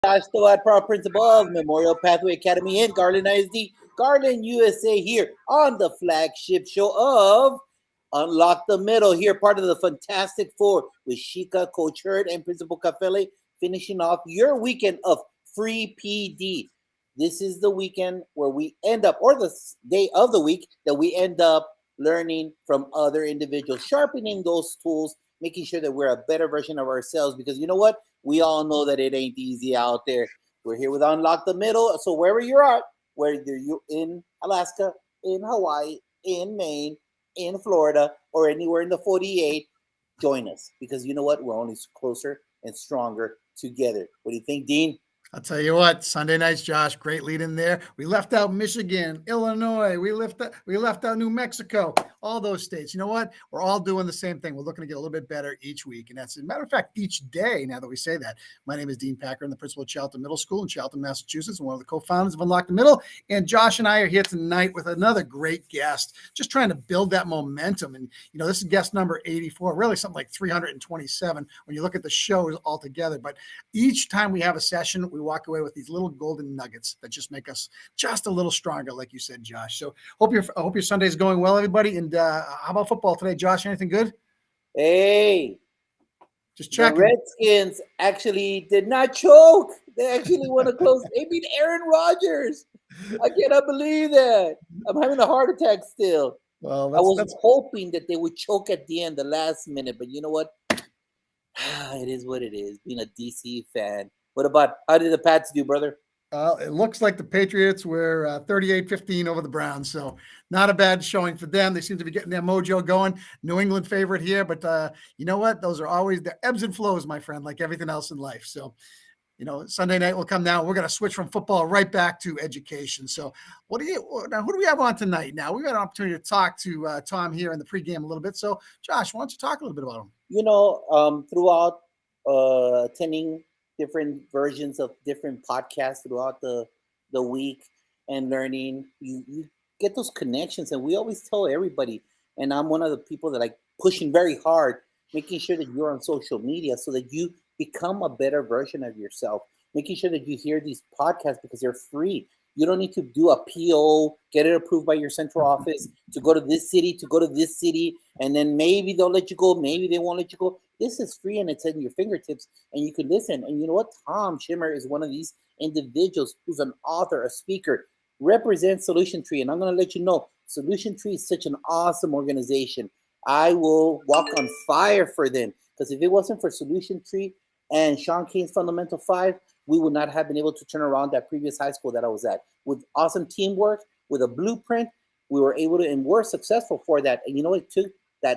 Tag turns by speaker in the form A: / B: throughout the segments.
A: Josh Stowat, proud principal of Memorial Pathway Academy in Garland ISD, Garland, USA, here on the flagship show of Unlock the Middle, here part of the Fantastic Four with Shika, Coach Hurd, and Principal Cafele, finishing off your weekend of free PD. This is the weekend where we end up, or the day of the week that we end up learning from other individuals, sharpening those tools, making sure that we're a better version of ourselves. Because you know what? We all know that it ain't easy out there. We're here with Unlock the Middle. So wherever you're at, whether you're in Alaska, in Hawaii, in Maine, in Florida, or anywhere in the 48, join us. Because you know what? We're only closer and stronger together. What do you think, Dean?
B: I'll tell you what, Sunday nights, Josh, great lead in there. We left out Michigan, Illinois. We left out New Mexico, all those states. You know what? We're all doing the same thing. We're looking to get a little bit better each week. And that's, as a matter of fact, each day, now that we say that. My name is Dean Packer. I'm the principal of Charlton Middle School in Charlton, Massachusetts, and one of the co-founders of Unlock the Middle. And Josh and I are here tonight with another great guest, just trying to build that momentum. And, you know, this is guest number 84, really something like 327 when you look at the shows all together. But each time we have a session, we walk away with these little golden nuggets that just make us just a little stronger, like you said, Josh. So hope your Sunday is going well, everybody. And how about football today, Josh? Anything good?
A: Hey,
B: just checking.
A: The Redskins actually did not choke. They actually won a close. They beat Aaron Rodgers. I cannot believe that. I'm having a heart attack still.
B: Well,
A: I was hoping that they would choke at the end, the last minute, but you know what? It is what it is. Being a DC fan. What about, how did the Pats do, brother?
B: It looks like the Patriots were 38-15 over the Browns, so not a bad showing for them. They seem to be getting their mojo going. New England favorite here, but you know what? Those are always the ebbs and flows, my friend, like everything else in life. So, you know, Sunday night will come now. We're going to switch from football right back to education. So who do we have on tonight? Now, we've got an opportunity to talk to Tom here in the pregame a little bit. So, Josh, why don't you talk a little bit about him?
A: You know, throughout attending different versions of different podcasts throughout the week and learning, you get those connections. And we always tell everybody, and I'm one of the people that like pushing very hard, making sure that you're on social media so that you become a better version of yourself, making sure that you hear these podcasts because they're free. You don't need to do a PO, get it approved by your central office to go to this city, and then maybe they'll let you go, maybe they won't let you go. This is free and it's at your fingertips, and you can listen. And you know what? Tom Schimmer is one of these individuals who's an author, a speaker, represents Solution Tree. And I'm going to let you know, Solution Tree is such an awesome organization. I will walk on fire for them, because if it wasn't for Solution Tree and Sean Kane's Fundamental 5, we would not have been able to turn around that previous high school that I was at. With awesome teamwork, with a blueprint, we were able to, and we're successful for that. And you know, it took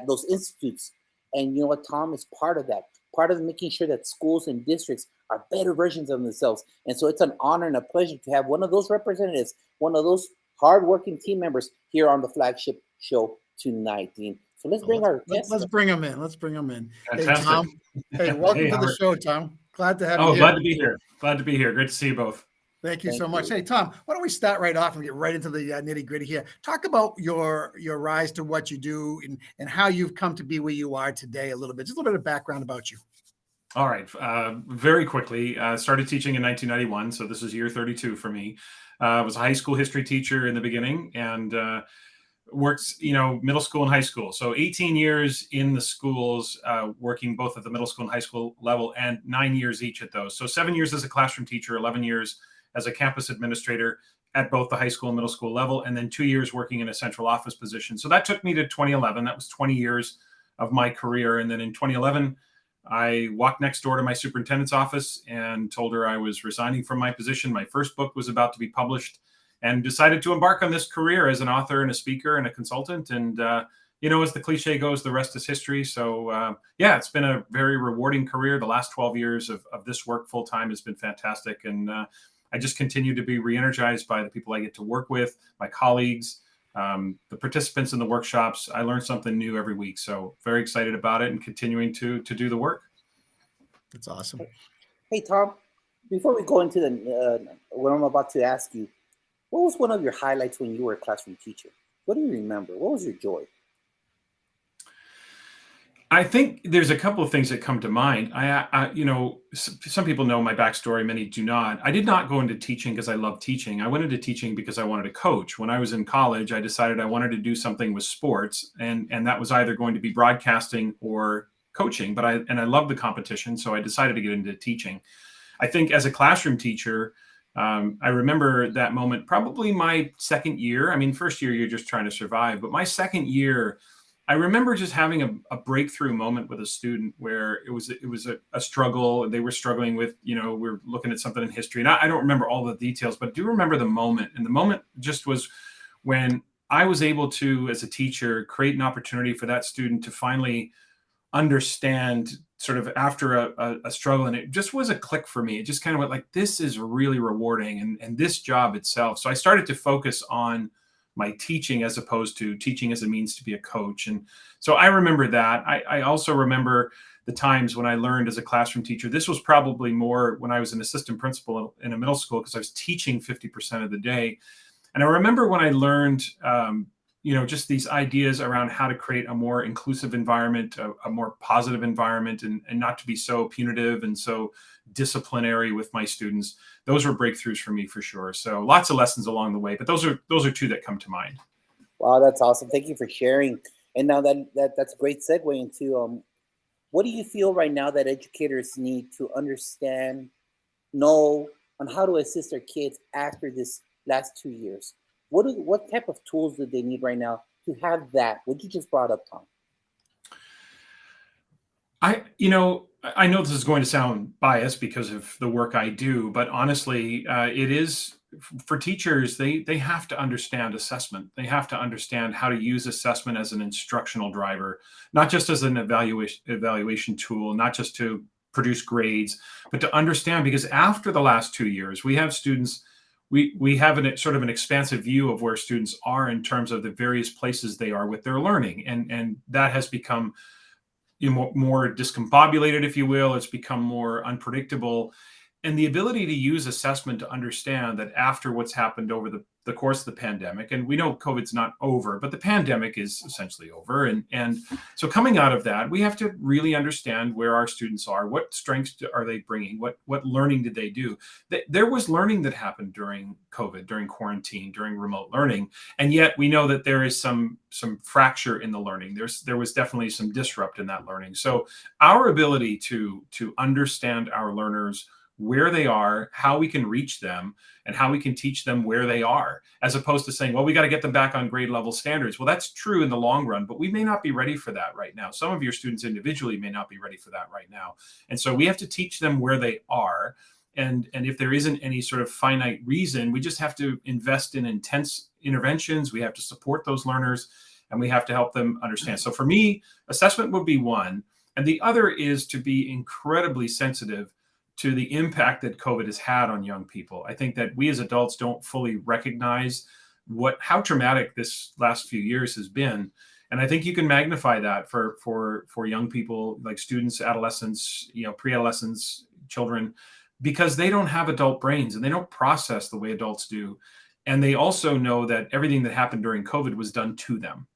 A: those institutes. And you know what? Tom is part of that, part of making sure that schools and districts are better versions of themselves. And so it's an honor and a pleasure to have one of those representatives, one of those hardworking team members here on the flagship show tonight, Dean. So let's bring
B: let's bring them in. Let's bring them in.
C: Fantastic.
B: Hey, Tom. Hey, welcome to the show, Tom. Glad to have you here.
C: Glad to be here. Glad to be here. Great to see you both.
B: Thank you so much. Hey, Tom, why don't we start right off and get right into the nitty gritty here? Talk about your rise to what you do and how you've come to be where you are today a little bit. Just a little bit of background about you.
C: All right. Very quickly, started teaching in 1991. So this is year 32 for me. I was a high school history teacher in the beginning and worked, middle school and high school. So 18 years in the schools, working both at the middle school and high school level, and 9 years each at those. So 7 years as a classroom teacher, 11 years as a campus administrator at both the high school and middle school level, and then 2 years working in a central office position. So that took me to 2011. That was 20 years of my career. And then in 2011, I walked next door to my superintendent's office and told her I was resigning from my position. My first book was about to be published, and decided to embark on this career as an author and a speaker and a consultant. And, as the cliche goes, the rest is history. So, it's been a very rewarding career. The last 12 years of this work full time has been fantastic. And I just continue to be re-energized by the people I get to work with, my colleagues, the participants in the workshops. I learn something new every week. So very excited about it and continuing to do the work.
B: That's awesome.
A: Hey, Tom, before we go into what I'm about to ask you, what was one of your highlights when you were a classroom teacher? What do you remember? What was your joy?
C: I think there's a couple of things that come to mind. Some people know my backstory, many do not. I did not go into teaching because I love teaching. I went into teaching because I wanted to coach. When I was in college, I decided I wanted to do something with sports, and that was either going to be broadcasting or coaching. But I love the competition, so I decided to get into teaching. I think as a classroom teacher, I remember that moment, probably my second year. I mean, first year, you're just trying to survive. But my second year, I remember just having a breakthrough moment with a student where it was a struggle. They were struggling with, we're looking at something in history. And I don't remember all the details, but I do remember the moment. And the moment just was when I was able to, as a teacher, create an opportunity for that student to finally understand, sort of after a struggle. And it just was a click for me. It just kind of went like, this is really rewarding, and this job itself. So I started to focus on my teaching as opposed to teaching as a means to be a coach. And so I remember that. I also remember the times when I learned as a classroom teacher. This was probably more when I was an assistant principal in a middle school, because I was teaching 50% of the day. And I remember when I learned, just these ideas around how to create a more inclusive environment, a more positive environment, and not to be so punitive and so disciplinary with my students. Those were breakthroughs for me, for sure. So lots of lessons along the way, but those are two that come to mind.
A: Wow, that's awesome. Thank you for sharing. And now that's a great segue into what do you feel right now that educators need to understand, know, on how to assist their kids after this last 2 years? What type of tools do they need right now to have that? What you just brought up, Tom?
C: I know this is going to sound biased because of the work I do, but honestly, it is for teachers. They have to understand assessment. They have to understand how to use assessment as an instructional driver, not just as an evaluation tool, not just to produce grades, but to understand, because after the last 2 years, we have students. We have sort of an expansive view of where students are in terms of the various places they are with their learning, and that has become more discombobulated, if you will. It's become more unpredictable. And the ability to use assessment to understand that after what's happened over the course of the pandemic, and we know COVID's not over, but the pandemic is essentially over. And so coming out of that, we have to really understand where our students are, what strengths are they bringing, what learning did they do. There was learning that happened during COVID, during quarantine, during remote learning. And yet we know that there is some fracture in the learning. There was definitely some disrupt in that learning. So our ability to understand our learners, where they are, how we can reach them, and how we can teach them where they are, as opposed to saying, well, we got to get them back on grade level standards. Well, that's true in the long run, but we may not be ready for that right now. Some of your students individually may not be ready for that right now. And so we have to teach them where they are. And if there isn't any sort of finite reason, we just have to invest in intense interventions. We have to support those learners, and we have to help them understand. So for me, assessment would be one. And the other is to be incredibly sensitive to the impact that COVID has had on young people. I think that we as adults don't fully recognize how traumatic this last few years has been. And I think you can magnify that for young people, like students, adolescents, pre-adolescents, children, because they don't have adult brains and they don't process the way adults do. And they also know that everything that happened during COVID was done to them.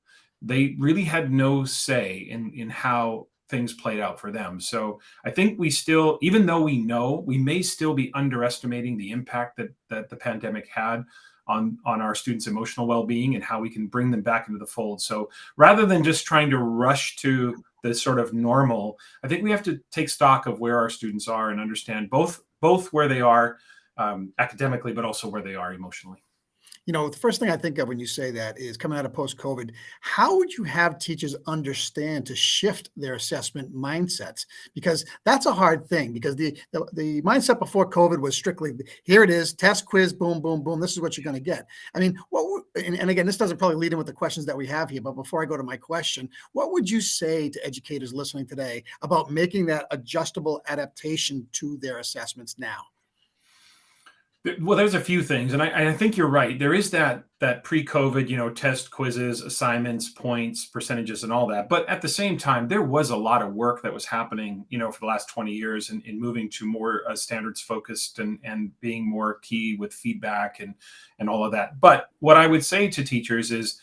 C: They really had no say in how things played out for them. So I think we still, even though we know, we may still be underestimating the impact that the pandemic had on our students' emotional well-being and how we can bring them back into the fold. So rather than just trying to rush to the sort of normal, I think we have to take stock of where our students are and understand both where they are academically, but also where they are emotionally.
B: The first thing I think of when you say that is, coming out of post-COVID, how would you have teachers understand to shift their assessment mindsets? Because that's a hard thing, because the mindset before COVID was strictly, here it is, test, quiz, boom, boom, boom, this is what you're going to get. I mean, and again, this doesn't probably lead in with the questions that we have here, but before I go to my question, what would you say to educators listening today about making that adjustable adaptation to their assessments now?
C: Well, there's a few things, and I think you're right. There is that pre-COVID, test, quizzes, assignments, points, percentages, and all that. But at the same time, there was a lot of work that was happening, for the last 20 years in moving to more standards focused and being more key with feedback and all of that. But what I would say to teachers is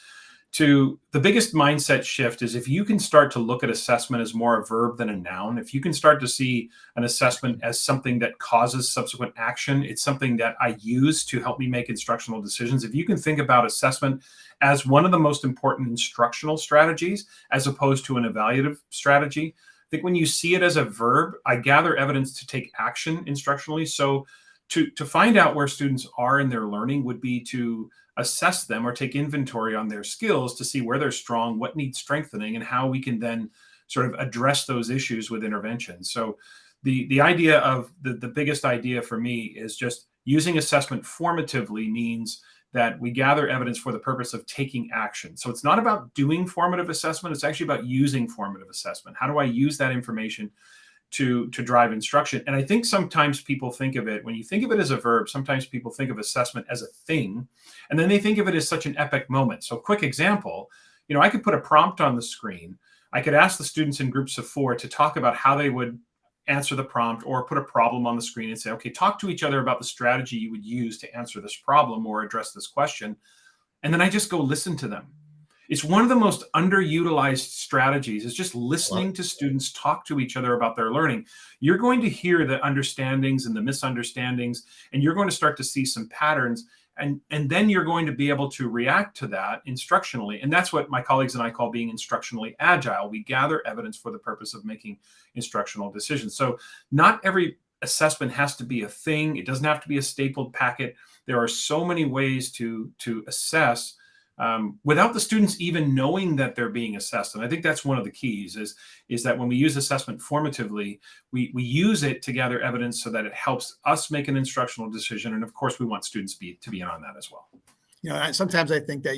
C: the biggest mindset shift is if you can start to look at assessment as more a verb than a noun, if you can start to see an assessment as something that causes subsequent action, it's something that I use to help me make instructional decisions. If you can think about assessment as one of the most important instructional strategies, as opposed to an evaluative strategy, I think when you see it as a verb, I gather evidence to take action instructionally. So to find out where students are in their learning would be to assess them or take inventory on their skills to see where they're strong, what needs strengthening, and how we can then sort of address those issues with interventions. So the idea of the biggest idea for me is just using assessment formatively means that we gather evidence for the purpose of taking action. So it's not about doing formative assessment, it's actually about using formative assessment. How do I use that information to drive instruction? And I think sometimes people think of it, when you think of it as a verb, sometimes people think of assessment as a thing, and then they think of it as such an epic moment. So quick example, I could put a prompt on the screen. I could ask the students in groups of 4 to talk about how they would answer the prompt, or put a problem on the screen and say, okay, talk to each other about the strategy you would use to answer this problem or address this question. And then I just go listen to them. It's one of the most underutilized strategies, is just listening to students talk to each other about their learning. You're going to hear the understandings and the misunderstandings, and you're going to start to see some patterns. And then you're going to be able to react to that instructionally. And that's what my colleagues and I call being instructionally agile. We gather evidence for the purpose of making instructional decisions. So not every assessment has to be a thing. It doesn't have to be a stapled packet. There are so many ways to assess without the students even knowing that they're being assessed. And I think that's one of the keys is that when we use assessment formatively, we use it to gather evidence so that it helps us make an instructional decision. And of course, we want students to be in on that as well.
B: Sometimes I think that,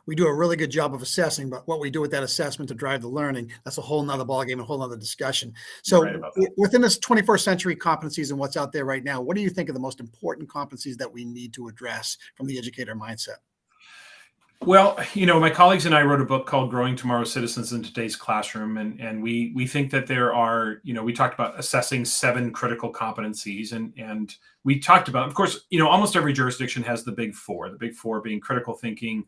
B: we do a really good job of assessing, but what we do with that assessment to drive the learning, that's a whole nother ballgame, a whole nother discussion. So within this 21st century competencies and what's out there right now, what do you think are the most important competencies that we need to address from the educator mindset?
C: Well, my colleagues and I wrote a book called Growing Tomorrow's Citizens in Today's Classroom. And we think that there are, we talked about assessing 7 critical competencies. And we talked about, of course, almost every jurisdiction has the big 4, the big 4 being critical thinking,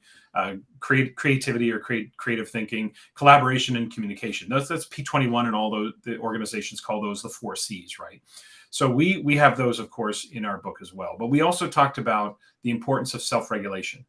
C: creativity or creative thinking, collaboration, and communication. That's P21, and all the organizations call those the 4 C's, right? So we have those, of course, in our book as well. But we also talked about the importance of self-regulation.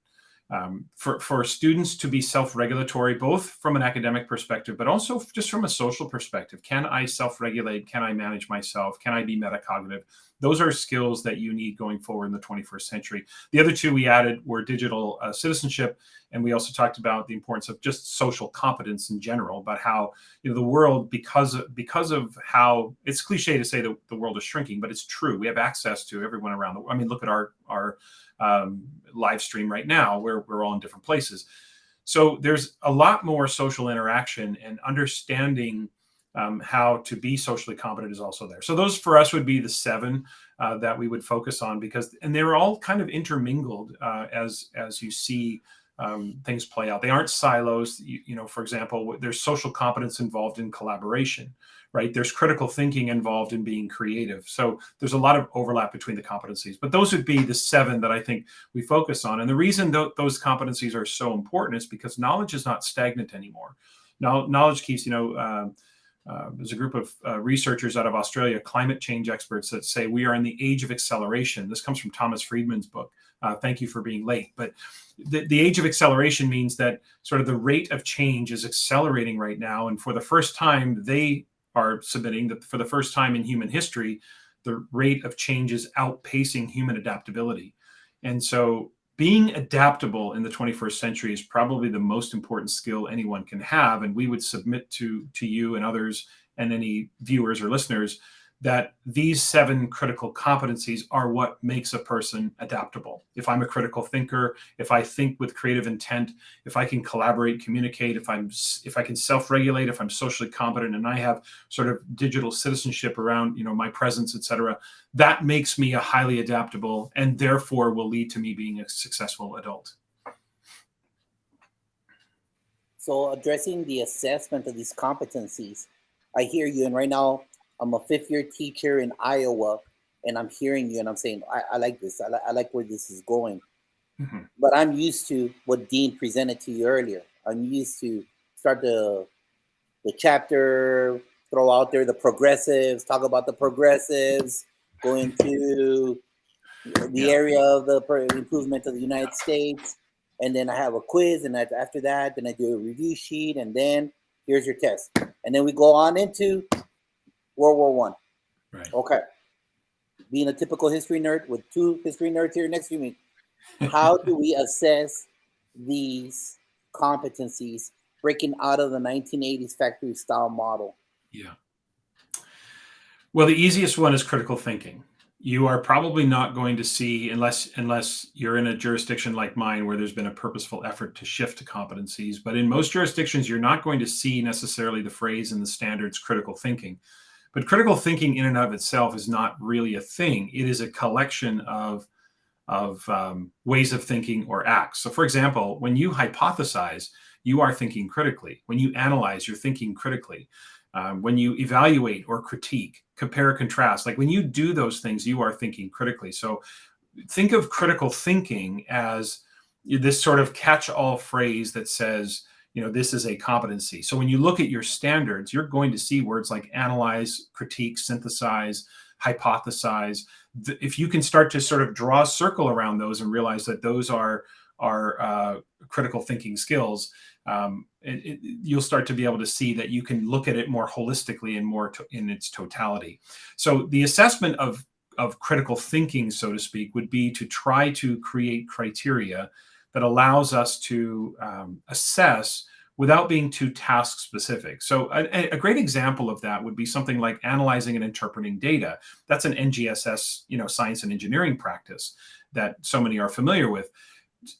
C: For students to be self-regulatory, both from an academic perspective, but also just from a social perspective. Can I self-regulate? Can I manage myself? Can I be metacognitive? Those are skills that you need going forward in the 21st century. The other 2 we added were digital citizenship. And we also talked about the importance of just social competence in general, about how the world, because of how it's cliche to say that the world is shrinking, but it's true. We have access to everyone around the world. I mean, look at our live stream right now, where we're all in different places. So there's a lot more social interaction, and understanding how to be socially competent is also there. So those for us would be the 7 that we would focus on, and they're all kind of intermingled as you see things play out. They aren't silos. For example, there's social competence involved in collaboration, right? There's critical thinking involved in being creative. So there's a lot of overlap between the competencies, but those would be the 7 that I think we focus on. And the reason those competencies are so important is because knowledge is not stagnant anymore. Now, knowledge keeps, there's a group of researchers out of Australia, climate change experts, that say we are in the age of acceleration. This comes from Thomas Friedman's book. Thank you for being late. But the age of acceleration means that sort of the rate of change is accelerating right now. And for the first time, they are submitting that for the first time in human history, the rate of change is outpacing human adaptability. And so being adaptable in the 21st century is probably the most important skill anyone can have. And we would submit to you and others and any viewers or listeners that these 7 critical competencies are what makes a person adaptable. If I'm a critical thinker, if I think with creative intent, if I can collaborate, communicate, if I can self-regulate, if I'm socially competent, and I have sort of digital citizenship around, my presence, etc., that makes me a highly adaptable, and therefore will lead to me being a successful adult.
A: So addressing the assessment of these competencies, I hear you. And right now, I'm a 5th-year teacher in Iowa, and I'm hearing you, and I'm saying, I like this. I like where this is going.
C: Mhm.
A: But I'm used to what Dean presented to you earlier. I'm used to start the chapter, throw out there the progressives, talk about the progressives, go into the
C: Yeah.
A: area of the improvement of the United States, and then I have a quiz, and after that, then I do a review sheet, and then here's your test, and then we go on into World War One.
C: Right.
A: Okay, being a typical history nerd with two history nerds here next to me, how do we assess these competencies breaking out of the 1980s factory style model?
C: Yeah. Well, the easiest one is critical thinking. You are probably not going to see, unless you're in a jurisdiction like mine where there's been a purposeful effort to shift to competencies. But in most jurisdictions, you're not going to see necessarily the phrase in the standards critical thinking. But critical thinking in and of itself is not really a thing. It is a collection of ways of thinking or acts. So, for example, when you hypothesize, you are thinking critically. When you analyze, you're thinking critically. When you evaluate or critique, compare, contrast, like when you do those things, you are thinking critically. So think of critical thinking as this sort of catch-all phrase that says, this is a competency. So when you look at your standards, you're going to see words like analyze, critique, synthesize, hypothesize. If you can start to sort of draw a circle around those and realize that those are critical thinking skills, you'll start to be able to see that you can look at it more holistically and more in its totality. So the assessment of critical thinking, so to speak, would be to try to create criteria that allows us to assess without being too task specific. So a great example of that would be something like analyzing and interpreting data. That's an NGSS, science and engineering practice that so many are familiar with.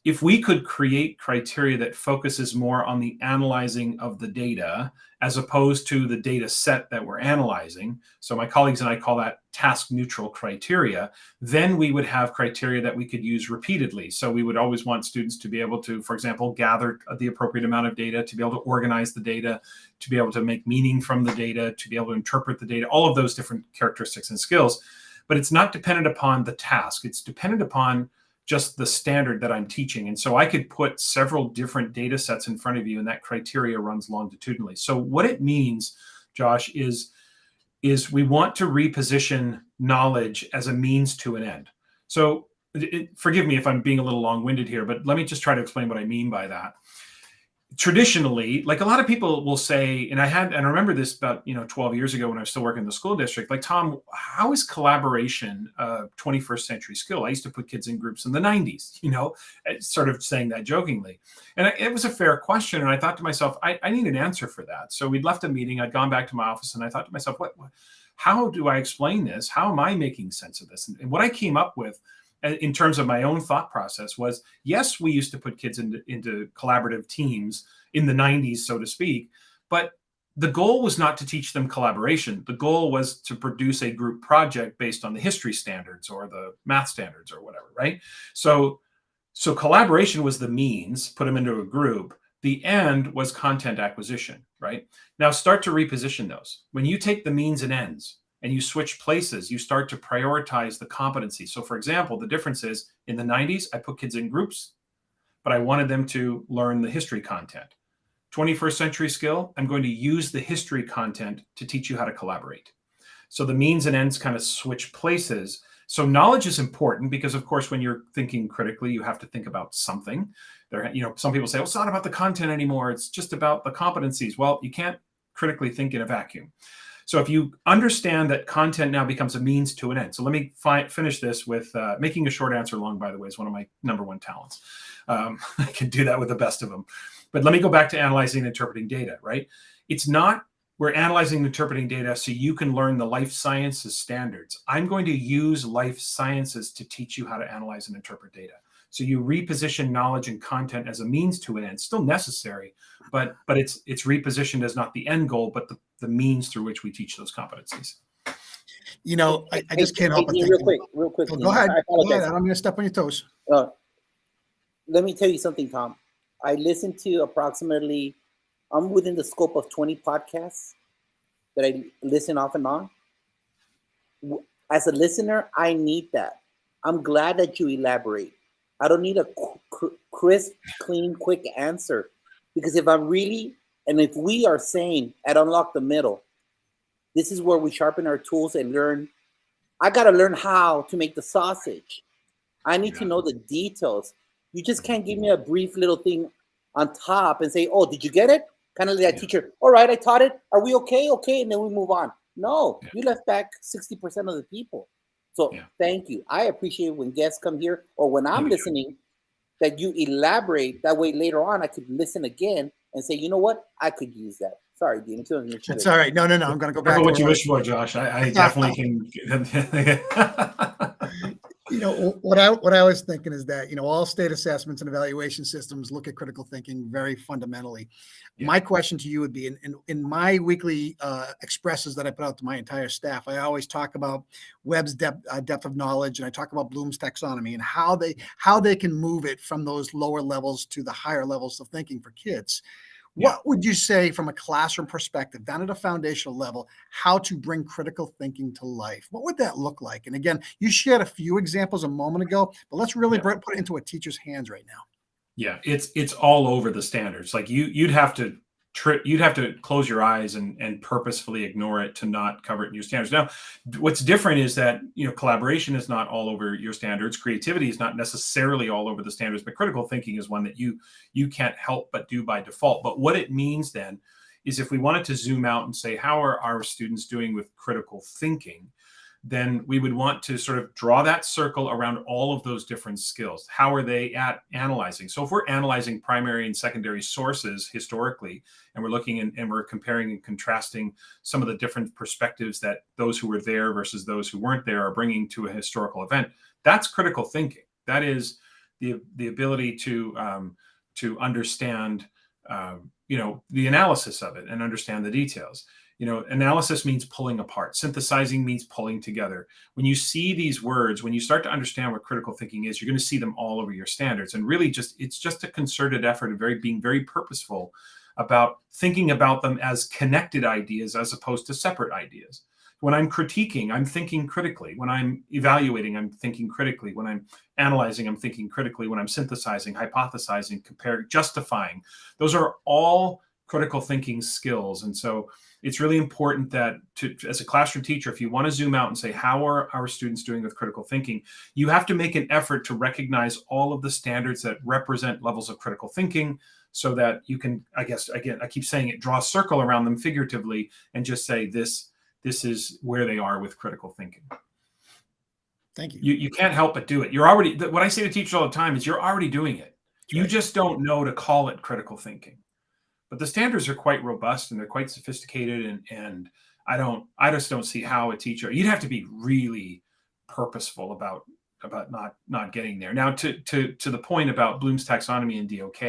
C: If we could create criteria that focuses more on the analyzing of the data as opposed to the data set that we're analyzing, so my colleagues and I call that task neutral criteria, then we would have criteria that we could use repeatedly. So we would always want students to be able to, for example, gather the appropriate amount of data, to be able to organize the data, to be able to make meaning from the data, to be able to interpret the data, all of those different characteristics and skills. But it's not dependent upon the task. It's dependent upon just the standard that I'm teaching. And so I could put several different data sets in front of you, and that criteria runs longitudinally. So what it means, Josh, is we want to reposition knowledge as a means to an end. So forgive me if I'm being a little long-winded here, but let me just try to explain what I mean by that. Traditionally, like a lot of people will say, and I remember this about 12 years ago when I was still working in the school district, like, Tom, how is collaboration a 21st century skill? I used to put kids in groups in the 90s, sort of saying that jokingly. And it was a fair question. And I thought to myself, I need an answer for that. So we'd left a meeting, I'd gone back to my office, and I thought to myself, how do I explain this? How am I making sense of this? And what I came up with in terms of my own thought process was, yes, we used to put kids into collaborative teams in the 90s, so to speak, but the goal was not to teach them collaboration. The goal was to produce a group project based on the history standards or the math standards or whatever, right? So collaboration was the means, put them into a group. The end was content acquisition, right? Now start to reposition those. When you take the means and ends, and you switch places, you start to prioritize the competency. So for example, the difference is in the 90s, I put kids in groups, but I wanted them to learn the history content. 21st century skill, I'm going to use the history content to teach you how to collaborate. So the means and ends kind of switch places. So knowledge is important because, of course, when you're thinking critically, you have to think about something. Some people say, well, it's not about the content anymore. It's just about the competencies. Well, you can't critically think in a vacuum. So if you understand that content now becomes a means to an end. So let me finish this with making a short answer long, by the way, is one of my number one talents. I can do that with the best of them. But let me go back to analyzing and interpreting data, right? It's not we're analyzing and interpreting data so you can learn the life sciences standards. I'm going to use life sciences to teach you how to analyze and interpret data. So you reposition knowledge and content as a means to an end, still necessary, but it's repositioned as not the end goal, but the means through which we teach those competencies.
B: I just can't help but think.
A: Real quick.
B: Go ahead. I'm going to step on your toes.
A: Let me tell you something, Tom. I listen to I'm within the scope of 20 podcasts that I listen off and on. As a listener, I need that. I'm glad that you elaborate. I don't need a crisp, clean, quick answer. Because if if we are saying at Unlock the Middle, this is where we sharpen our tools and learn. I got to learn how to make the sausage. I need to know the details. You just can't give me a brief little thing on top and say, "Oh, did you get it?" Kind of like that teacher. All right, I taught it. Are we okay? Okay, and then we move on. No, you left back 60% of the people. So thank you. I appreciate when guests come here or when I'm listening that you elaborate. That way later on I could listen again and say, you know what, I could use that. Sorry, Dean.
B: That's all right. No. I'm going to go back.
C: What you wish for, Josh. I definitely can.
B: What I was thinking is that, all state assessments and evaluation systems look at critical thinking very fundamentally. Yeah. My question to you would be, in my weekly expresses that I put out to my entire staff, I always talk about Webb's depth of knowledge, and I talk about Bloom's taxonomy and how they can move it from those lower levels to the higher levels of thinking for kids. What would you say from a classroom perspective, down at a foundational level, how to bring critical thinking to life? What would that look like? And again, you shared a few examples a moment ago, but let's really put it into a teacher's hands right now.
C: Yeah, it's all over the standards. Like you'd have to close your eyes and purposefully ignore it to not cover it in your standards. Now, what's different is that, collaboration is not all over your standards. Creativity is not necessarily all over the standards, but critical thinking is one that you can't help but do by default. But what it means then is if we wanted to zoom out and say, how are our students doing with critical thinking? Then we would want to sort of draw that circle around all of those different skills. How are they at analyzing? So if we're analyzing primary and secondary sources historically, and we're looking and we're comparing and contrasting some of the different perspectives that those who were there versus those who weren't there are bringing to a historical event, that's critical thinking. That is the ability to understand, the analysis of it and understand the details. Analysis means pulling apart. Synthesizing means pulling together. When you see these words, when you start to understand what critical thinking is, you're going to see them all over your standards. And really it's just a concerted effort of being very purposeful about thinking about them as connected ideas as opposed to separate ideas. When I'm critiquing, I'm thinking critically. When I'm evaluating, I'm thinking critically. When I'm analyzing, I'm thinking critically. When I'm synthesizing, hypothesizing, comparing, justifying, those are all critical thinking skills. And so it's really important that as a classroom teacher, if you want to zoom out and say, how are our students doing with critical thinking, you have to make an effort to recognize all of the standards that represent levels of critical thinking so that you can, I guess, again, I keep saying it, draw a circle around them figuratively and just say, this is where they are with critical thinking.
B: Thank you.
C: You can't help but do it. You're already, what I say to teachers all the time is you're already doing it. You just don't know to call it critical thinking. But the standards are quite robust and they're quite sophisticated, and I just don't see how a teacher, you'd have to be really purposeful about not getting there. Now, to the point about Bloom's taxonomy and DOK,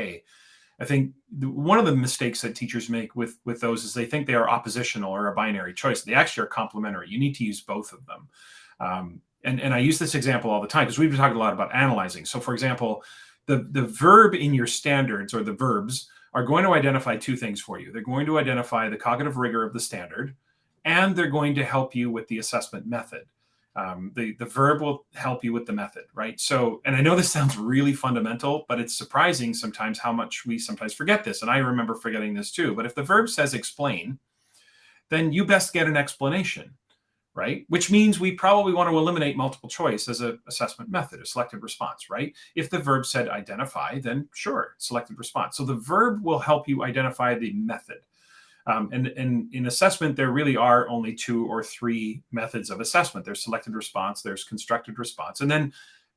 C: I think one of the mistakes that teachers make with those is they think they are oppositional or a binary choice. They actually are complementary. You need to use both of them. And I use this example all the time because we've been talking a lot about analyzing. So, for example, the verb in your standards, or the verbs, are going to identify two things for you. They're going to identify the cognitive rigor of the standard, and they're going to help you with the assessment method. The verb will help you with the method, right? So, and I know this sounds really fundamental, but it's surprising sometimes how much we sometimes forget this. And I remember forgetting this too. But if the verb says explain, then you best get an explanation, right? Which means we probably want to eliminate multiple choice as an assessment method, a selected response, right? If the verb said identify, then sure, selected response. So the verb will help you identify the method. And in assessment, there really are only 2 or 3 methods of assessment. There's selected response, there's constructed response. And then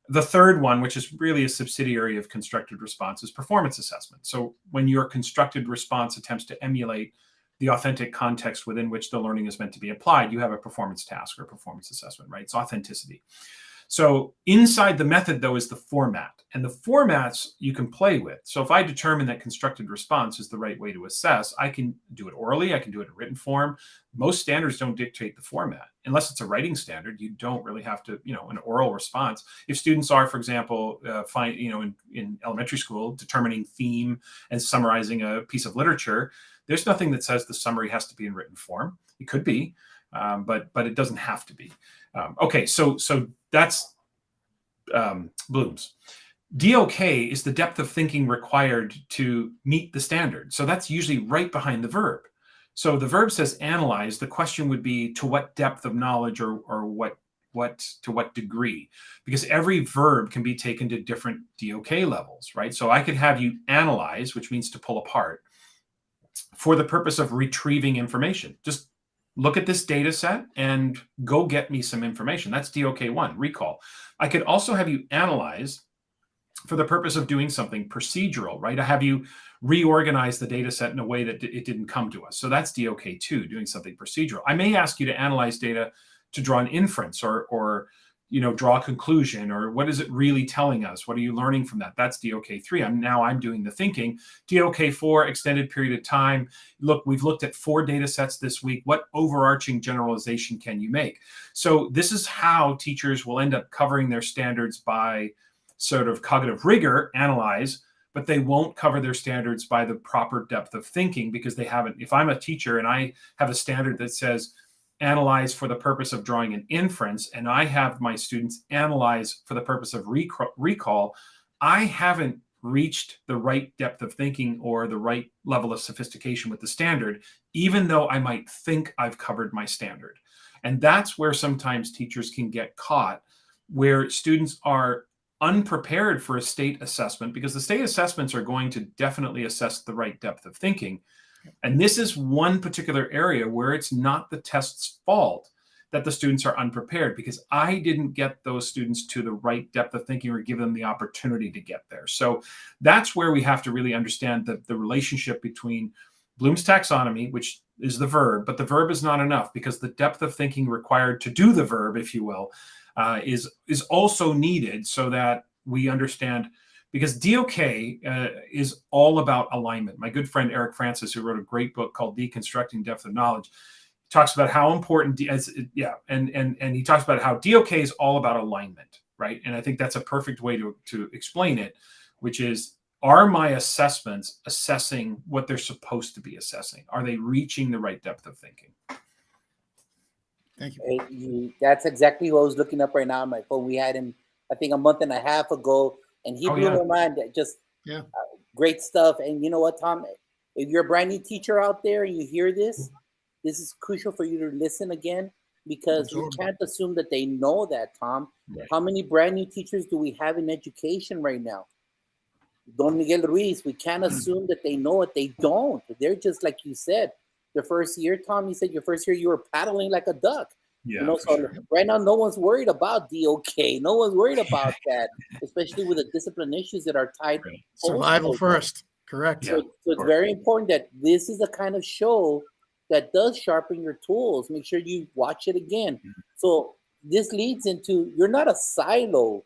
C: the third one, which is really a subsidiary of constructed response, is performance assessment. So when your constructed response attempts to emulate the authentic context within which the learning is meant to be applied, you have a performance task or performance assessment, right? It's authenticity. So inside the method, though, is the format. And the formats you can play with. So if I determine that constructed response is the right way to assess, I can do it orally, I can do it in written form. Most standards don't dictate the format. Unless it's a writing standard, you don't really have to, an oral response. If students are, for example, in elementary school, determining theme and summarizing a piece of literature, there's nothing that says the summary has to be in written form. It could be, but it doesn't have to be. Okay, so that's Bloom's. DOK is the depth of thinking required to meet the standard. So that's usually right behind the verb. So the verb says analyze. The question would be to what depth of knowledge or to what degree, because every verb can be taken to different DOK levels, right? So I could have you analyze, which means to pull apart, for the purpose of retrieving information. Just look at this data set and go get me some information. That's DOK1, recall. I could also have you analyze for the purpose of doing something procedural, right? I have you reorganize the data set in a way that it didn't come to us. So that's DOK2, doing something procedural. I may ask you to analyze data to draw an inference or draw a conclusion, or what is it really telling us? What are you learning from that? That's DOK3. I'm doing the thinking. DOK4, extended period of time. Look, we've looked at 4 data sets this week. What overarching generalization can you make? So this is how teachers will end up covering their standards by sort of cognitive rigor, analyze, but they won't cover their standards by the proper depth of thinking, because they haven't. If I'm a teacher and I have a standard that says analyze for the purpose of drawing an inference, and I have my students analyze for the purpose of recall, I haven't reached the right depth of thinking or the right level of sophistication with the standard, even though I might think I've covered my standard. And that's where sometimes teachers can get caught, where students are unprepared for a state assessment, because the state assessments are going to definitely assess the right depth of thinking. And this is one particular area where it's not the test's fault that the students are unprepared, because I didn't get those students to the right depth of thinking or give them the opportunity to get there. So that's where we have to really understand the relationship between Bloom's taxonomy, which is the verb, but the verb is not enough, because the depth of thinking required to do the verb, if you will, is also needed, so that we understand. Because DOK is all about alignment. My good friend Eric Francis, who wrote a great book called Deconstructing Depth of Knowledge, talks about how important, and he talks about how DOK is all about alignment, right? And I think that's a perfect way to explain it, which is, are my assessments assessing what they're supposed to be assessing? Are they reaching the right depth of thinking?
B: Thank you.
A: Hey, that's exactly what I was looking up right now on my phone. We had him, I think, a month and a half ago, and he blew my mind. Just great stuff. And you know what, Tom? If you're a brand new teacher out there and you hear this, this is crucial for you to listen again, because you can't assume that they know that, Tom. Right. How many brand new teachers do we have in education right now? Don Miguel Ruiz, we can't assume that they know it. They don't. They're just, like you said, the first year, Tom, you said your first year you were paddling like a duck.
C: Yeah,
A: so sure. Right now, no one's worried about DOK. No one's worried about that, especially with the discipline issues that are tied.
B: Right. Survival first. Correct.
A: So it's very important that this is the kind of show that does sharpen your tools. Make sure you watch it again. Mm-hmm. So this leads into, you're not a silo.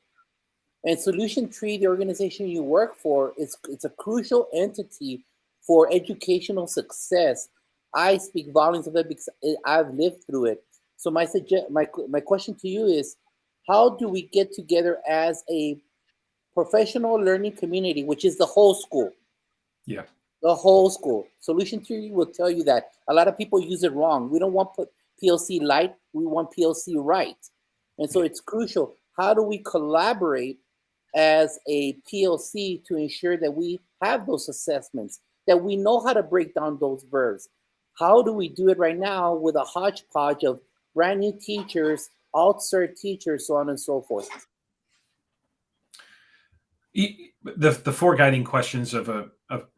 A: And Solution Tree, the organization you work for, it's a crucial entity for educational success. I speak volumes of it because I've lived through it. So my question to you is, how do we get together as a professional learning community, which is the whole school?
C: Yeah.
A: The whole school. Solution Tree will tell you that. A lot of people use it wrong. We don't want PLC light. We want PLC right. And so it's crucial. How do we collaborate as a PLC to ensure that we have those assessments, that we know how to break down those verbs? How do we do it right now with a hodgepodge of brand new teachers, out-cert teachers, so on and so forth?
C: The 4 guiding questions of a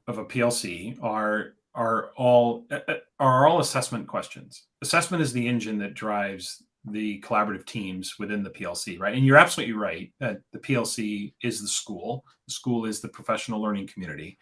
C: PLC are all assessment questions. Assessment is the engine that drives the collaborative teams within the PLC, right? And you're absolutely right that the PLC is the school. The school is the professional learning community.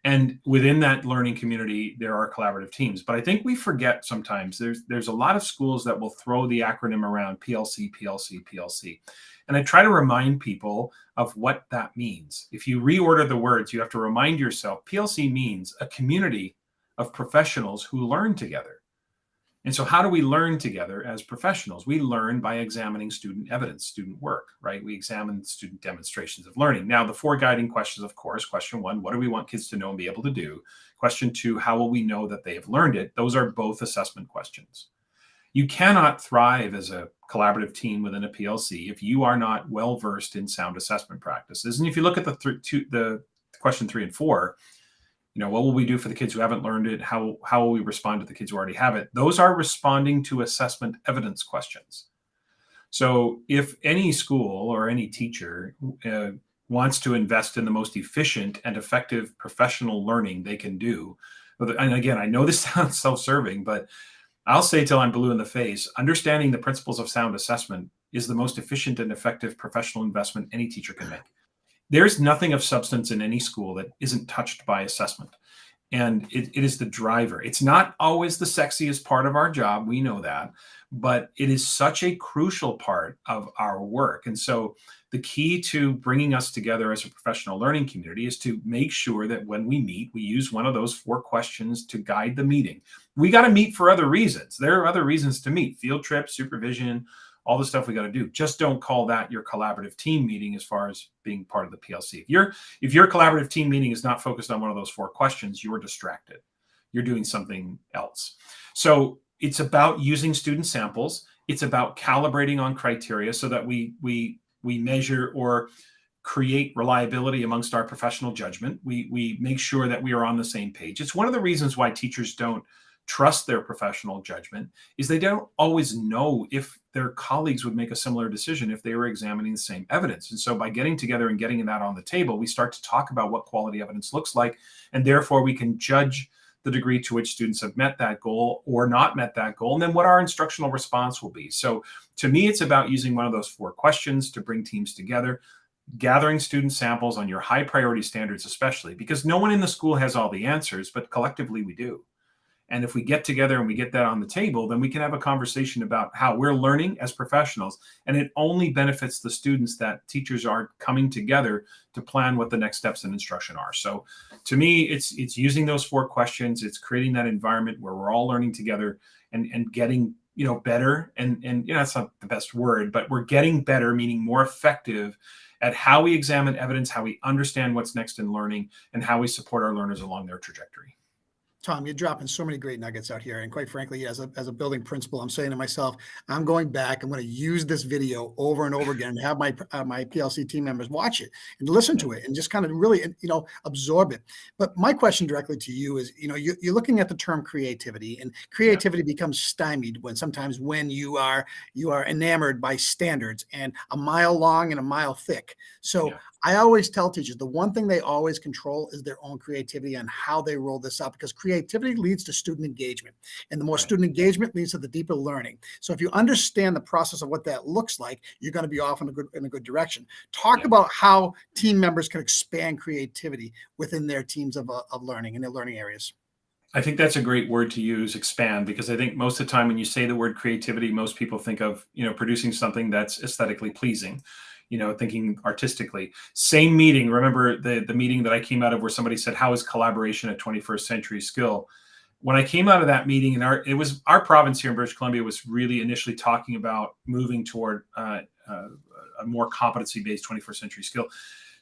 C: And within that learning community, there are collaborative teams. But I think we forget sometimes there's a lot of schools that will throw the acronym around PLC, PLC, PLC. And I try to remind people of what that means. If you reorder the words, you have to remind yourself, PLC means a community of professionals who learn together. And so how do we learn together as professionals? We learn by examining student evidence, student work, right? We examine student demonstrations of learning. Now, the 4 guiding questions, of course, question 1, what do we want kids to know and be able to do? Question 2, how will we know that they have learned it? Those are both assessment questions. You cannot thrive as a collaborative team within a PLC if you are not well versed in sound assessment practices. And if you look at the question 3 and 4, what will we do for the kids who haven't learned it? How will we respond to the kids who already have it? Those are responding to assessment evidence questions. So if any school or any teacher wants to invest in the most efficient and effective professional learning they can do, and again, I know this sounds self-serving, but I'll say till I'm blue in the face, understanding the principles of sound assessment is the most efficient and effective professional investment any teacher can make. There's nothing of substance in any school that isn't touched by assessment. And it is the driver. It's not always the sexiest part of our job. We know that, but it is such a crucial part of our work. And so the key to bringing us together as a professional learning community is to make sure that when we meet, we use one of those 4 questions to guide the meeting. We got to meet for other reasons. There are other reasons to meet: field trips, supervision, all the stuff we got to do. Just don't call that your collaborative team meeting as far as being part of the PLC. If your collaborative team meeting is not focused on one of those 4 questions, you're distracted. You're doing something else. So it's about using student samples. It's about calibrating on criteria so that we measure or create reliability amongst our professional judgment. We make sure that we are on the same page. It's one of the reasons why teachers don't trust their professional judgment, is they don't always know if their colleagues would make a similar decision if they were examining the same evidence. And so by getting together and getting that on the table, we start to talk about what quality evidence looks like, and therefore we can judge the degree to which students have met that goal or not met that goal, and then what our instructional response will be. So to me, it's about using one of those 4 questions to bring teams together, gathering student samples on your high priority standards, especially because no one in the school has all the answers, but collectively we do. And if we get together and we get that on the table, then we can have a conversation about how we're learning as professionals. And it only benefits the students that teachers are coming together to plan what the next steps in instruction are. So to me, it's using those 4 questions. It's creating that environment where we're all learning together and getting better. And that's not the best word, but we're getting better, meaning more effective at how we examine evidence, how we understand what's next in learning, and how we support our learners along their trajectory.
B: Tom, you're dropping so many great nuggets out here. And quite frankly, as a building principal, I'm saying to myself, I'm going back, I'm going to use this video over and over again and have my PLC team members watch it and listen to it and just kind of really, absorb it. But my question directly to you is, you're looking at the term creativity, and creativity becomes stymied when you are enamored by standards and a mile long and a mile thick. So I always tell teachers the one thing they always control is their own creativity and how they roll this out, because creativity leads to student engagement, and the more student engagement leads to the deeper learning. So if you understand the process of what that looks like, you're going to be off in a good direction. Talk about how team members can expand creativity within their teams of learning in their learning areas.
C: I think that's a great word to use, expand, because I think most of the time when you say the word creativity, most people think of, producing something that's aesthetically pleasing, thinking artistically. Same meeting. Remember the meeting that I came out of where somebody said, how is collaboration a 21st century skill? When I came out of that meeting, and it was our province here in British Columbia was really initially talking about moving toward a more competency-based 21st century skill.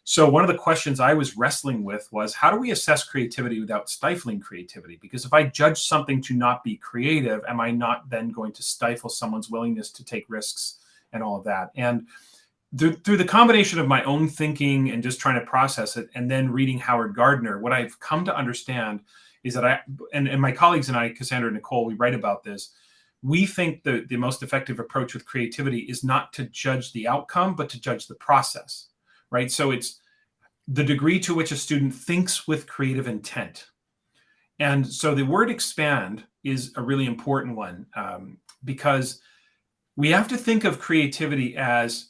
C: So one of the questions I was wrestling with was, how do we assess creativity without stifling creativity? Because if I judge something to not be creative, am I not then going to stifle someone's willingness to take risks and all of that? And through the combination of my own thinking and just trying to process it, and then reading Howard Gardner, what I've come to understand is that and my colleagues and I, Cassandra and Nicole, we write about this. We think the most effective approach with creativity is not to judge the outcome, but to judge the process, right? So it's the degree to which a student thinks with creative intent. And so the word expand is a really important one, because we have to think of creativity as,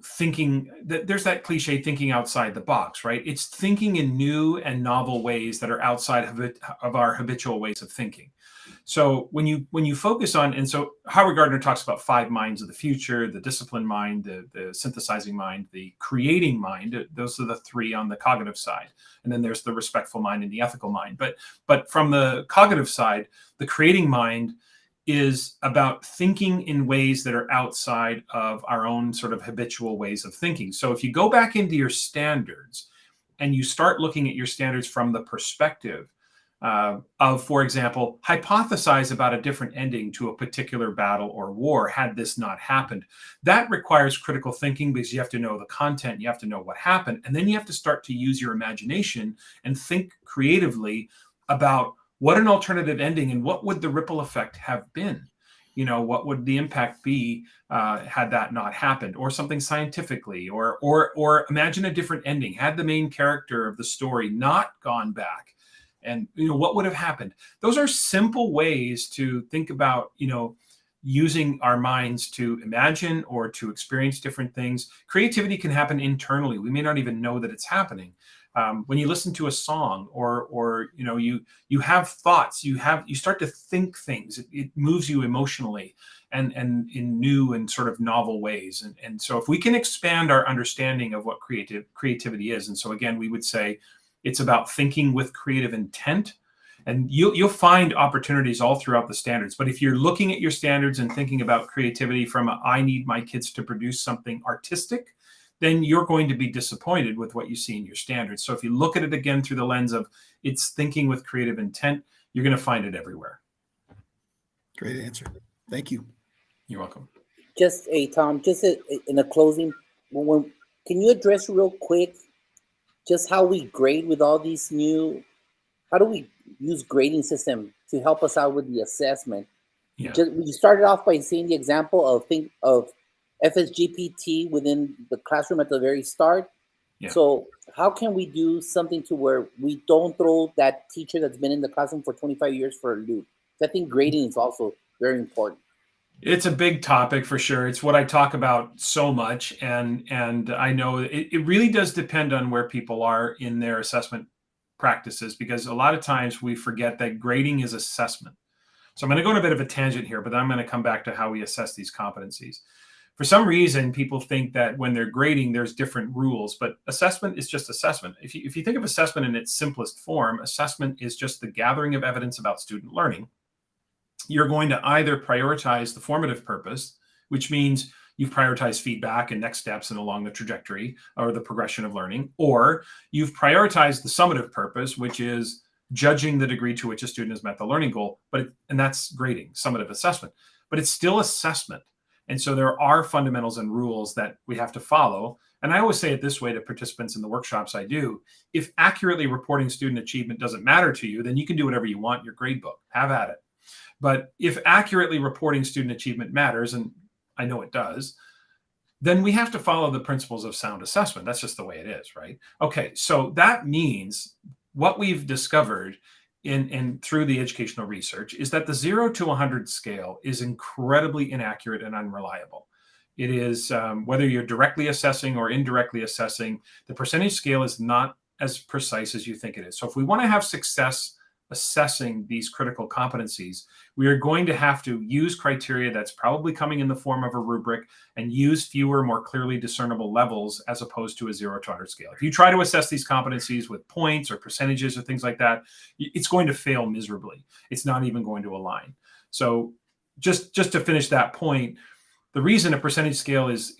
C: thinking that there's that cliche, thinking outside the box, right? It's thinking in new and novel ways that are outside of our habitual ways of thinking. So when you focus on, and so Howard Gardner talks about 5 minds of the future: the disciplined mind, the synthesizing mind, the creating mind. Those are the 3 on the cognitive side. And then there's the respectful mind and the ethical mind. But from the cognitive side, the creating mind is about thinking in ways that are outside of our own sort of habitual ways of thinking. So if you go back into your standards and you start looking at your standards from the perspective of, for example, hypothesize about a different ending to a particular battle or war had this not happened. That requires critical thinking because you have to know the content, you have to know what happened, and then you have to start to use your imagination and think creatively about what an alternative ending and what would the ripple effect have been. What would the impact be had that not happened, or something scientifically, or imagine a different ending had the main character of the story not gone back. And what would have happened? Those are simple ways to think about, using our minds to imagine or to experience different things. Creativity can happen internally. We may not even know that it's happening. When you listen to a song, or you have thoughts, you start to think things. It moves you emotionally and in new and sort of novel ways. And so if we can expand our understanding of what creativity is, and so again, we would say it's about thinking with creative intent, and you'll find opportunities all throughout the standards. But if you're looking at your standards and thinking about creativity from I need my kids to produce something artistic, then you're going to be disappointed with what you see in your standards. So if you look at it again through the lens of it's thinking with creative intent, you're going to find it everywhere.
B: Great answer. Thank you.
C: You're welcome.
A: Just Tom, in a closing, can you address real quick just how we grade with all these how do we use grading system to help us out with the assessment?
C: Yeah.
A: We started off by seeing the example of FSGPT within the classroom at the very start.
C: Yeah.
A: So how can we do something to where we don't throw that teacher that's been in the classroom for 25 years for a loop? I think grading is also very important.
C: It's a big topic for sure. It's what I talk about so much. And I know it really does depend on where people are in their assessment practices, because a lot of times we forget that grading is assessment. So I'm going to go on a bit of a tangent here, but then I'm going to come back to how we assess these competencies. For some reason, people think that when they're grading, there's different rules, but assessment is just assessment. If you think of assessment in its simplest form, assessment is just the gathering of evidence about student learning. You're going to either prioritize the formative purpose, which means you've prioritized feedback and next steps and along the trajectory or the progression of learning, or you've prioritized the summative purpose, which is judging the degree to which a student has met the learning goal, and that's grading, summative assessment, but it's still assessment. And so there are fundamentals and rules that we have to follow. And I always say it this way to participants in the workshops I do: if accurately reporting student achievement doesn't matter to you, then you can do whatever you want in your grade book, have at it. But if accurately reporting student achievement matters, and I know it does, then we have to follow the principles of sound assessment. That's just the way it is, right? Okay, so that means what we've discovered in through the educational research is that the 0 to 100 scale is incredibly inaccurate and unreliable. It is, whether you're directly assessing or indirectly assessing, the percentage scale is not as precise as you think it is. So if we want to have success assessing these critical competencies, we are going to have to use criteria that's probably coming in the form of a rubric and use fewer, more clearly discernible levels as opposed to a 0 to 100 scale. If you try to assess these competencies with points or percentages or things like that, it's going to fail miserably. It's not even going to align. So just to finish that point, the reason a percentage scale is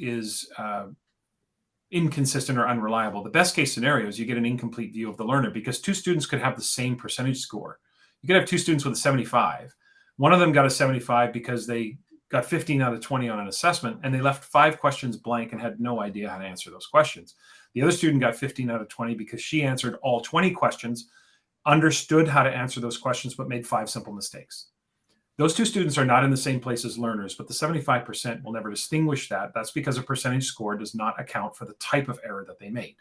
C: inconsistent or unreliable, the best case scenario is you get an incomplete view of the learner, because two students could have the same percentage score. You could have two students with a 75. One of them got a 75 because they got 15 out of 20 on an assessment, and they left 5 questions blank and had no idea how to answer those questions. The other student got 15 out of 20 because she answered all 20 questions, understood how to answer those questions, but made 5 simple mistakes. Those two students are not in the same place as learners, but the 75% will never distinguish that. That's because a percentage score does not account for the type of error that they made.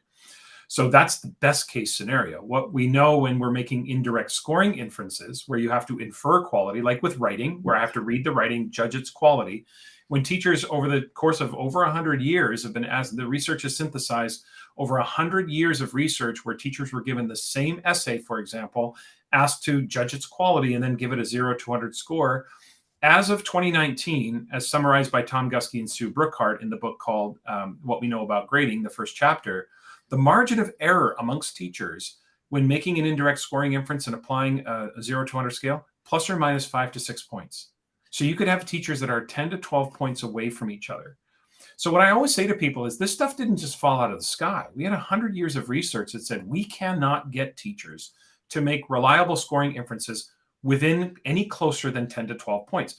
C: So that's the best case scenario. What we know when we're making indirect scoring inferences, where you have to infer quality, like with writing, where I have to read the writing, judge its quality, when teachers over the course of over 100 years have been asked, the research has synthesized over 100 years of research where teachers were given the same essay, for example, asked to judge its quality and then give it a 0 to 100 score. As of 2019, as summarized by Tom Guskey and Sue Brookhart in the book called What We Know About Grading, the first chapter, the margin of error amongst teachers when making an indirect scoring inference and applying a 0 to 100 scale, plus or minus 5 to 6 points. So you could have teachers that are 10 to 12 points away from each other. So what I always say to people is this stuff didn't just fall out of the sky. We had 100 years of research that said we cannot get teachers to make reliable scoring inferences within any closer than 10 to 12 points.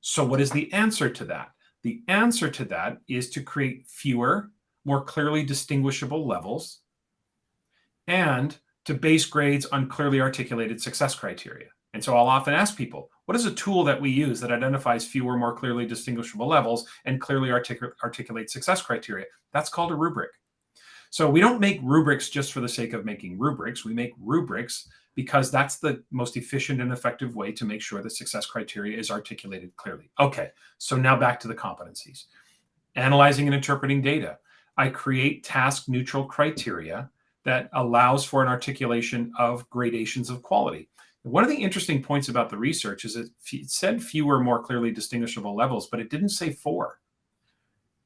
C: So what is the answer to that? The answer to that is to create fewer, more clearly distinguishable levels and to base grades on clearly articulated success criteria. And so I'll often ask people, what is a tool that we use that identifies fewer, more clearly distinguishable levels and clearly articulate success criteria? That's called a rubric. So we don't make rubrics just for the sake of making rubrics. We make rubrics because that's the most efficient and effective way to make sure that success criteria is articulated clearly. Okay, so now back to the competencies. Analyzing and interpreting data. I create task-neutral criteria that allows for an articulation of gradations of quality. One of the interesting points about the research is it said fewer, more clearly distinguishable levels, but it didn't say 4.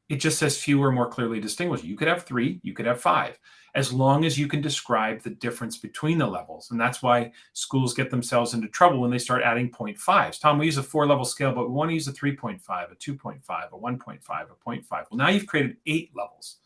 C: It just says fewer, more clearly distinguished. You could have 3, you could have 5, as long as you can describe the difference between the levels. And that's why schools get themselves into trouble when they start adding 0.5s. Tom, we use a 4-level scale, but we want to use a 3.5, a 2.5, a 1.5, a 0.5. Well, now you've created 8 levels,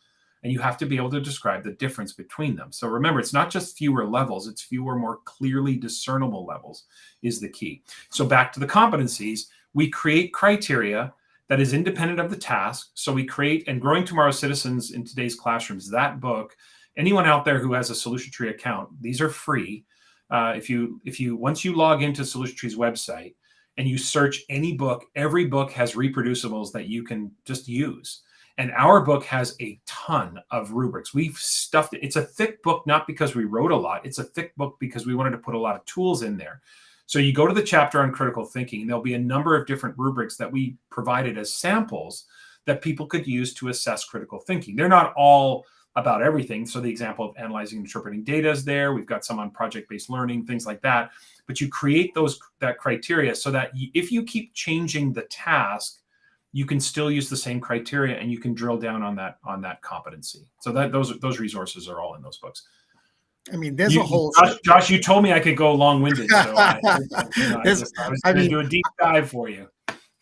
C: and you have to be able to describe the difference between them. So remember, it's not just fewer levels, it's fewer, more clearly discernible levels is the key. So back to the competencies, we create criteria that is independent of the task. So we create, and Growing Tomorrow's Citizens in Today's Classrooms, that book, anyone out there who has a Solution Tree account, these are free. If you once you log into Solution Tree's website and you search any book, every book has reproducibles that you can just use. And our book has a ton of rubrics. We've stuffed it. It's a thick book, not because we wrote a lot. It's a thick book because we wanted to put a lot of tools in there. So you go to the chapter on critical thinking, and there'll be a number of different rubrics that we provided as samples that people could use to assess critical thinking. They're not all about everything. So the example of analyzing and interpreting data is there. We've got some on project-based learning, things like that. But you create that criteria so that if you keep changing the task, you can still use the same criteria and you can drill down on that competency. So that those resources are all in those books.
B: I mean, there's a whole
C: Josh, you told me I could go long-winded, so I was going to do a deep dive for you.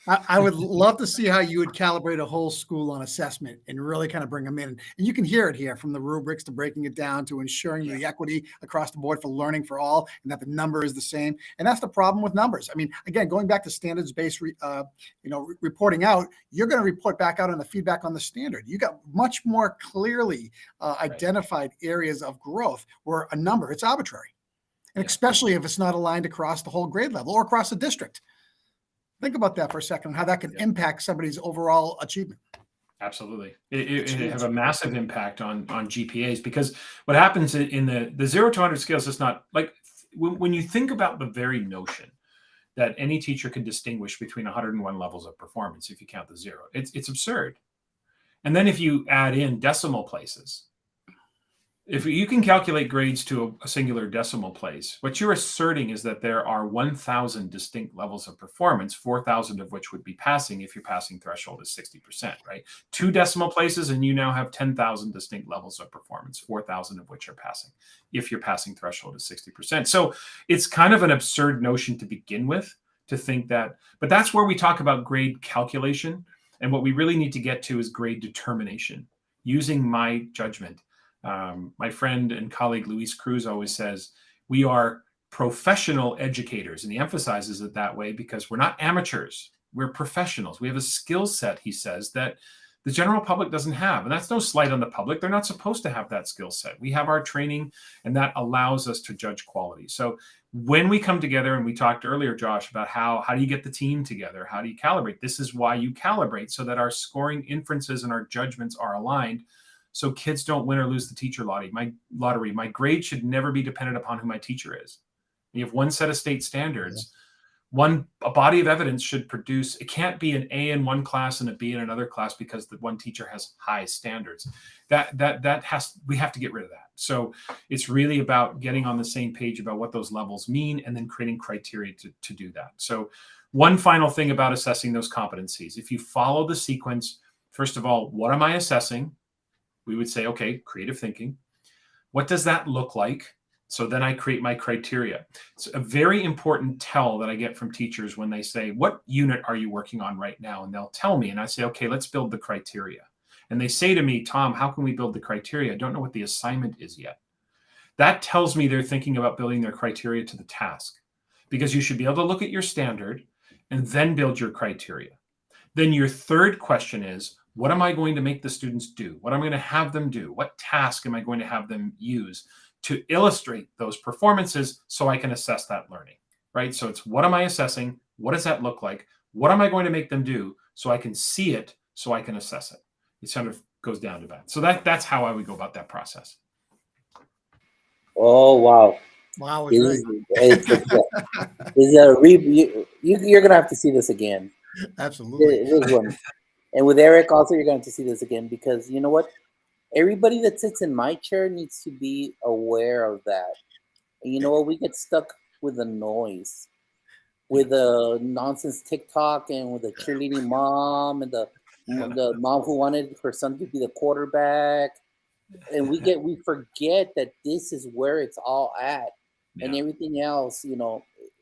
B: I would love to see how you would calibrate a whole school on assessment and really kind of bring them in. And you can hear it here, from the rubrics to breaking it down to ensuring the equity across the board for learning for all, and that the number is the same. And that's the problem with numbers. I mean, again, going back to standards-based, reporting out, you're going to report back out on the feedback on the standard. You got much more clearly identified areas of growth where a number, it's arbitrary. And especially if it's not aligned across the whole grade level or across the district. Think about that for a second, how that can impact somebody's overall achievement.
C: Absolutely. It have a massive impact on GPAs, because what happens in the 0 to 100 scale is just not like, when you think about the very notion that any teacher can distinguish between 101 levels of performance if you count the 0, it's absurd. And then if you add in decimal places, if you can calculate grades to a singular decimal place, what you're asserting is that there are 1,000 distinct levels of performance, 4,000 of which would be passing if your passing threshold is 60%, right? 2 decimal places, and you now have 10,000 distinct levels of performance, 4,000 of which are passing if your passing threshold is 60%. So it's kind of an absurd notion to begin with, to think that, but that's where we talk about grade calculation. And what we really need to get to is grade determination, using my judgment. My friend and colleague Luis Cruz always says, we are professional educators. And he emphasizes it that way because we're not amateurs. We're professionals. We have a skill set, he says, that the general public doesn't have. And that's no slight on the public. They're not supposed to have that skill set. We have our training, and that allows us to judge quality. So when we come together, and we talked earlier, Josh, about how do you get the team together? How do you calibrate? This is why you calibrate, so that our scoring inferences and our judgments are aligned. So kids don't win or lose the teacher lottery. My grade should never be dependent upon who my teacher is. You have one set of state standards. A body of evidence should produce. It can't be an A in one class and a B in another class because the one teacher has high standards. We have to get rid of that. So it's really about getting on the same page about what those levels mean, and then creating criteria to do that. So one final thing about assessing those competencies: if you follow the sequence, first of all, what am I assessing? We would say, okay, creative thinking. What does that look like? So then I create my criteria. It's a very important tell that I get from teachers when they say, what unit are you working on right now? And they'll tell me, and I say, okay, let's build the criteria. And they say to me, Tom, how can we build the criteria? I don't know what the assignment is yet. that tells me they're thinking about building their criteria to the task, because you should be able to look at your standard and then build your criteria. Then your third question is, what am I going to make the students do? What am I going to have them do? What task am I going to have them use to illustrate those performances so I can assess that learning, right? So it's, what am I assessing? What does that look like? What am I going to make them do so I can see it, so I can assess it? It sort of goes down to that. So that's how I would go about that process.
A: Oh, wow.
B: Wow.
A: You're going to have to see this again.
B: Absolutely.
A: This one. And with Eric also, you're going to see this again, because you know what? Everybody that sits in my chair needs to be aware of that. And you know what? We get stuck with the noise, with the nonsense TikTok, and with the cheerleading mom, and the mom who wanted her son to be the quarterback. And we forget that this is where it's all at, and everything else,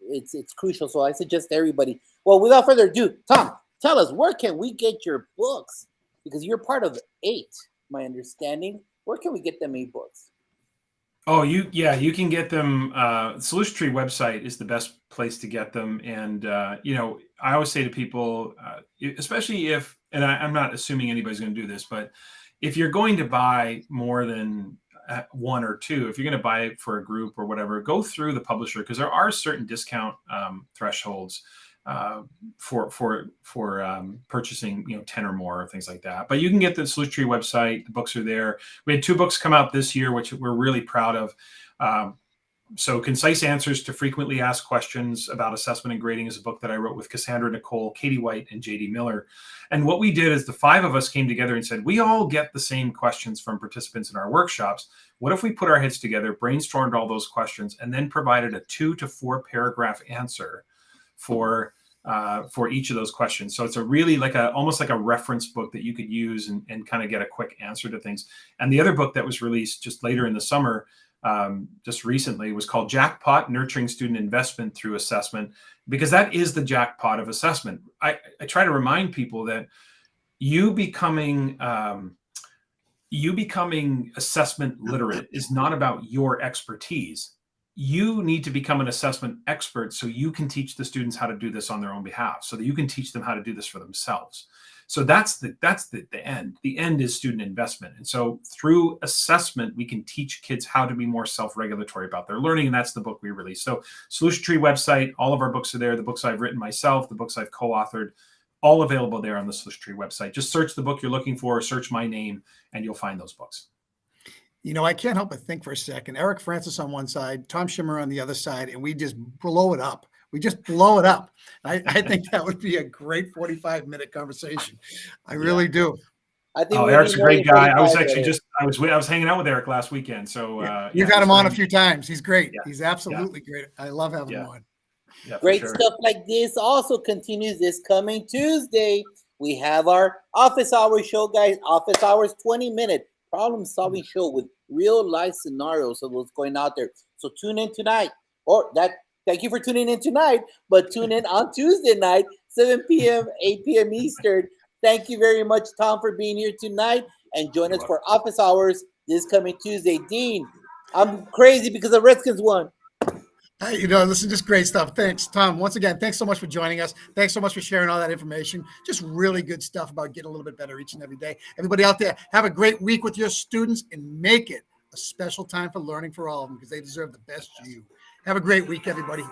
A: it's crucial. So I suggest everybody. Well, without further ado, Tom, tell us, where can we get your books? Because you're part of 8, my understanding. Where can we get them 8 books?
C: Oh, you can get them. Solution Tree website is the best place to get them. And, I always say to people, especially if, and I'm not assuming anybody's going to do this, but if you're going to buy more than 1 or 2, if you're going to buy it for a group or whatever, go through the publisher, because there are certain discount thresholds for purchasing 10 or more, or things like that. But you can get the Solution Tree website. The books are there. We had 2 books come out this year, which we're really proud of. So Concise Answers to Frequently Asked Questions About Assessment and Grading is a book that I wrote with Cassandra Nicole, Katie White, and JD Miller. And what we did is the 5 of us came together and said, we all get the same questions from participants in our workshops. What if we put our heads together, brainstormed all those questions, and then provided a 2 to 4 paragraph answer for each of those questions? So it's a really almost like a reference book that you could use and kind of get a quick answer to things. And the other book that was released just later in the summer, just recently, was called Jackpot: Nurturing Student Investment Through Assessment, because that is the jackpot of assessment. I try to remind people that you becoming assessment literate is not about your expertise. You need to become an assessment expert so you can teach the students how to do this on their own behalf, so that you can teach them how to do this for themselves. So that's the end. The end is student investment. And so through assessment, we can teach kids how to be more self-regulatory about their learning. And that's the book we released. So Solution Tree website, all of our books are there. The books I've written myself, the books I've co-authored, all available there on the Solution Tree website. Just search the book you're looking for, search my name, and you'll find those books.
B: I can't help but think for a second, Eric Francis on one side, Tom Schimmer on the other side, and we just blow it up. We just blow it up. I think that would be a great 45-minute conversation. I really do.
A: I think
C: Eric's a great guy. I was actually I was hanging out with Eric last weekend. So
B: you've had him on a few times. He's great. Yeah. He's absolutely great. I love having him on.
A: Yeah, great stuff like this also continues this coming Tuesday. We have our office hours show, guys. Office hours, 20-minute problem-solving show with real-life scenarios of what's going out there. So tune in tonight. Thank you for tuning in tonight, but tune in on Tuesday night, 7 p.m., 8 p.m. Eastern. Thank you very much, Tom, for being here tonight, and join us for office hours this coming Tuesday. Dean, I'm crazy because the Redskins won.
B: Listen, just great stuff. Thanks, Tom. Once again, thanks so much for joining us. Thanks so much for sharing all that information. Just really good stuff about getting a little bit better each and every day. Everybody out there, have a great week with your students and make it a special time for learning for all of them, because they deserve the best you. Have a great week, everybody.